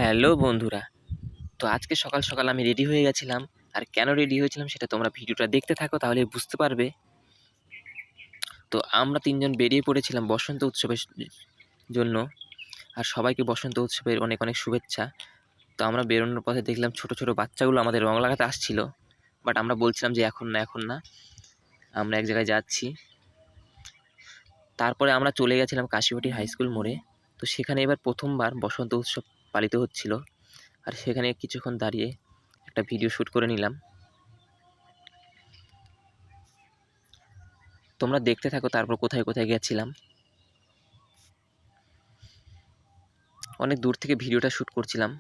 Hello বন্ধুরা। তো আজকে সকাল সকাল আমি রেডি হয়ে গেছিলাম। আর কেন রেডি হয়েছিলাম সেটা তোমরা ভিডিওটা দেখতে থাকো, তাহলে বুঝতে পারবে। তো আমরা ৩ জন বেরিয়ে পড়েছিলাম বসন্ত উৎসবের জন্য। আর সবাইকে বসন্ত উৎসবের অনেক অনেক শুভেচ্ছা। তো আমরা বেরোনোর পথে দেখলাম ছোট ছোট বাচ্চাগুলো আমাদের রং লাগাতে আসছিল। বাট আমরা বলছিলাম যে এখন না, এখন না, আমরা এক জায়গায় যাচ্ছি। তারপরে আমরা চলে গেছিলাম কাশিবাটি হাই স্কুল মোড়ে। তো সেখানে এবার প্রথমবার বসন্ত উৎসব পালিত হচ্ছিল। আর সেখানে কিছুক্ষণ দাঁড়িয়ে একটা ভিডিও শ্যুট করে নিলাম। তোমরা দেখতে থাকো তারপর কোথায় কোথায় গেছিলাম। অনেক দূর থেকে ভিডিওটা শ্যুট করছিলাম।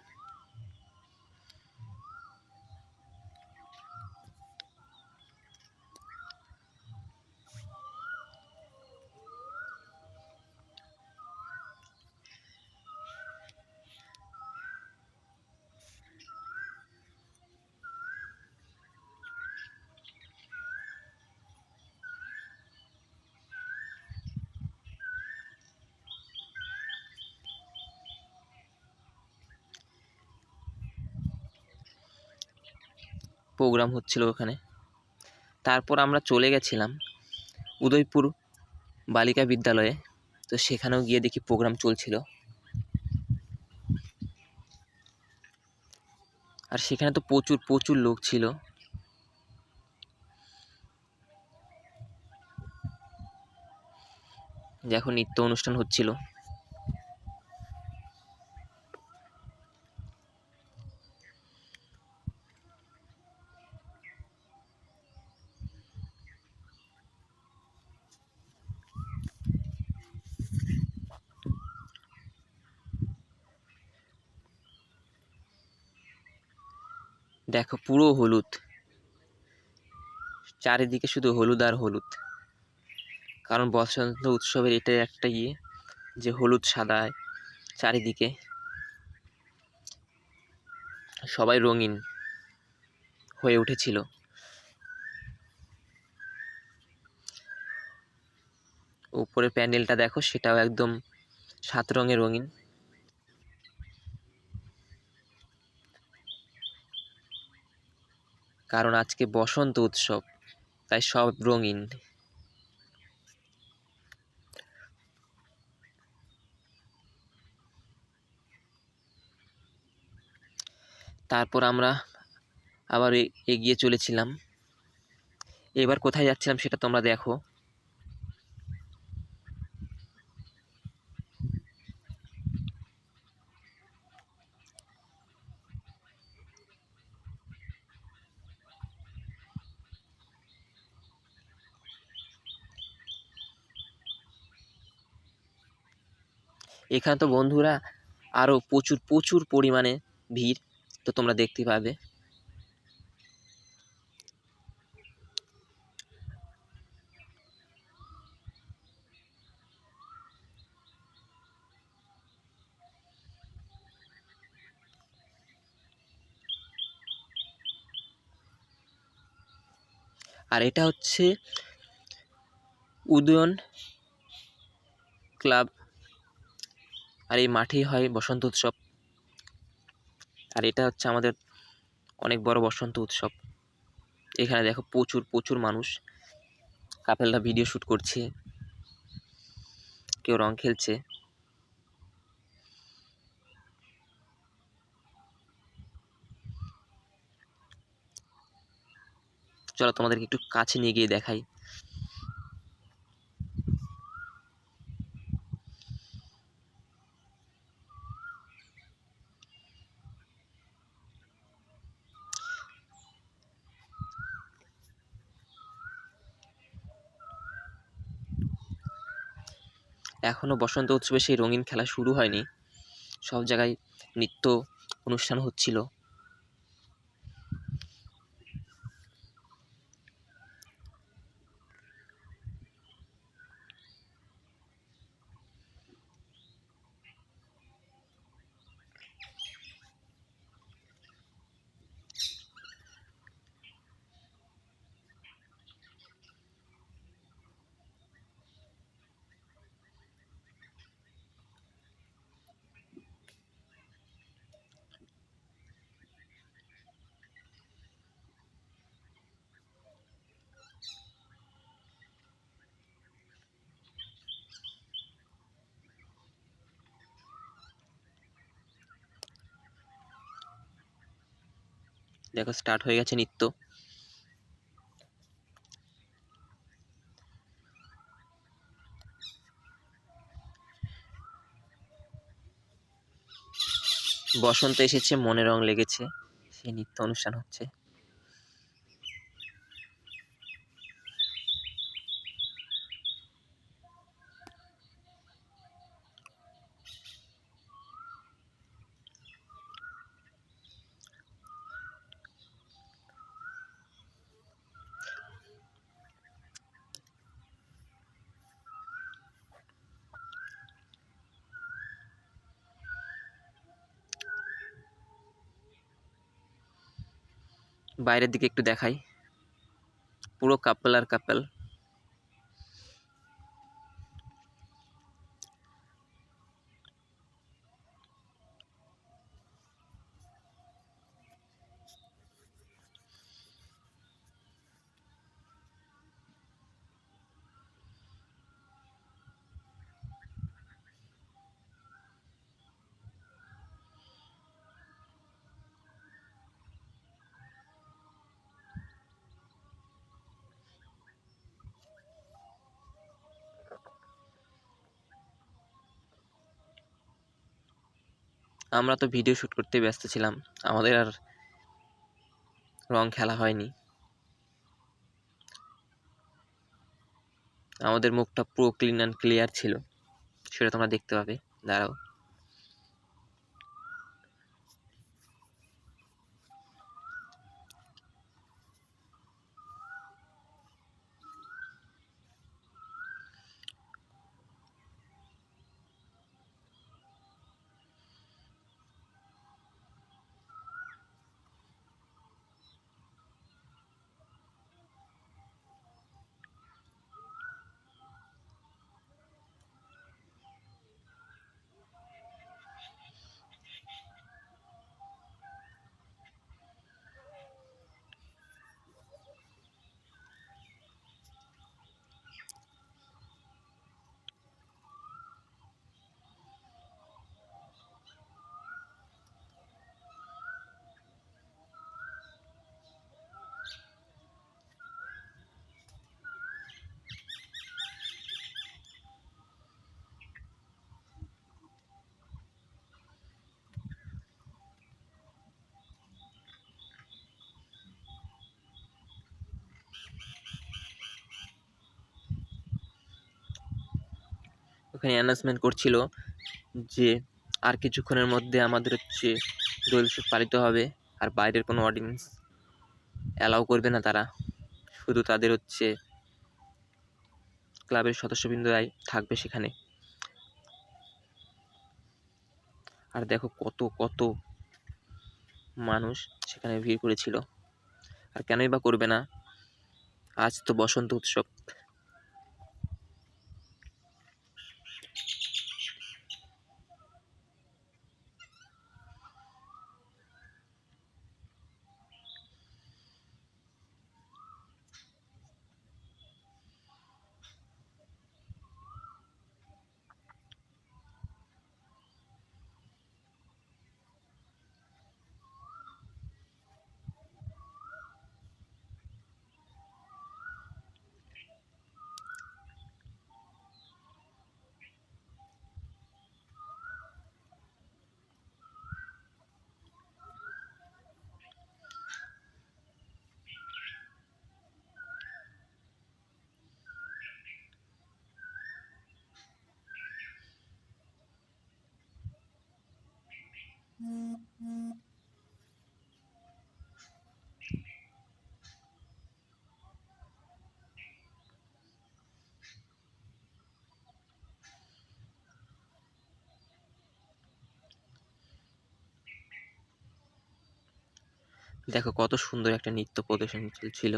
প্রোগ্রাম হচ্ছিল ওখানে। তারপর আমরা চলে গেছিলাম উদয়পুর বালিকা বিদ্যালয়ে। তো সেখানেও গিয়ে দেখি প্রোগ্রাম চলছিল। আর সেখানে তো প্রচুর প্রচুর লোক ছিল। যখন নৃত্য অনুষ্ঠান হচ্ছিল। দেখো পুরো হলুদ, চারিদিকে শুধু হলুদ আর হলুদ। কারণ বসন্ত উৎসবের এটাই একটা যে হলুদ সাদায় চারিদিকে সবাই রঙিন হয়ে উঠেছিল। উপরের প্যান্ডেলটা দেখো, সেটাও একদম 7 রঙে রঙিন। কারণ আজকে বসন্ত উৎসব, তাই সব রঙিন। তারপর আমরা আবার এগিয়ে চলেছিলাম। এবার কোথায় যাচ্ছিলাম সেটা তোমরা দেখো। এখানে তো বন্ধুরা আরো প্রচুর প্রচুর পরিমাণে ভিড়, তো তোমরা দেখতে পাবে। আর এটা হচ্ছে উদয়ন ক্লাব। আর এই মাঠেই হয় বসন্ত উৎসব। আর এটা হচ্ছে আমাদের অনেক বড় বসন্ত উৎসব। এখানে দেখো প্রচুর প্রচুর মানুষ, কাপেলরা ভিডিও শ্যুট করছে, কেউ রং খেলছে। চলো তোমাদেরকে একটু কাছে নিয়ে গিয়ে দেখাই। এখনো বসন্ত উৎসবে সেই রঙিন খেলা শুরু হয়নি। সব জায়গায় নৃত্য অনুষ্ঠান হচ্ছিল। দেখো স্টার্ট হয়ে গেছে নৃত্য। বসন্ত এসেছে, মনে রং লেগেছে, সেই নৃত্য অনুষ্ঠান হচ্ছে। বাইরের দিকে একটু দেখাই, পুরো কাপল আর কাপল। আমরা তো ভিডিও শুট করতে ব্যস্ত ছিলাম, আমাদের আর রং খেলা হয়নি। আমাদের মুখটা পুরো ক্লিন অ্যান্ড ক্লিয়ার ছিল, সেটা তোমরা দেখতে পাবে। দাঁড়াও, ওখানে অ্যানাউন্সমেন্ট করছিল যে আর কিছুক্ষণের মধ্যে আমাদের হচ্ছে দোল উৎসব পালিত হবে, আর বাইরের কোনো অডিয়েন্স অ্যালাউ করবে না তারা, শুধু তাদের হচ্ছে ক্লাবের সদস্যবৃন্দরাই থাকবে সেখানে। আর দেখো কত কত মানুষ সেখানে ভিড় করেছিল, আর কেনই বা করবে না, আজ তো বসন্ত উৎসব। দেখো কত সুন্দর একটা নৃত্য প্রদর্শন চলছিল।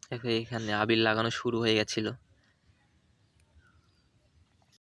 দেখো এখানে আবির লাগানো শুরু হয়ে গেছিল।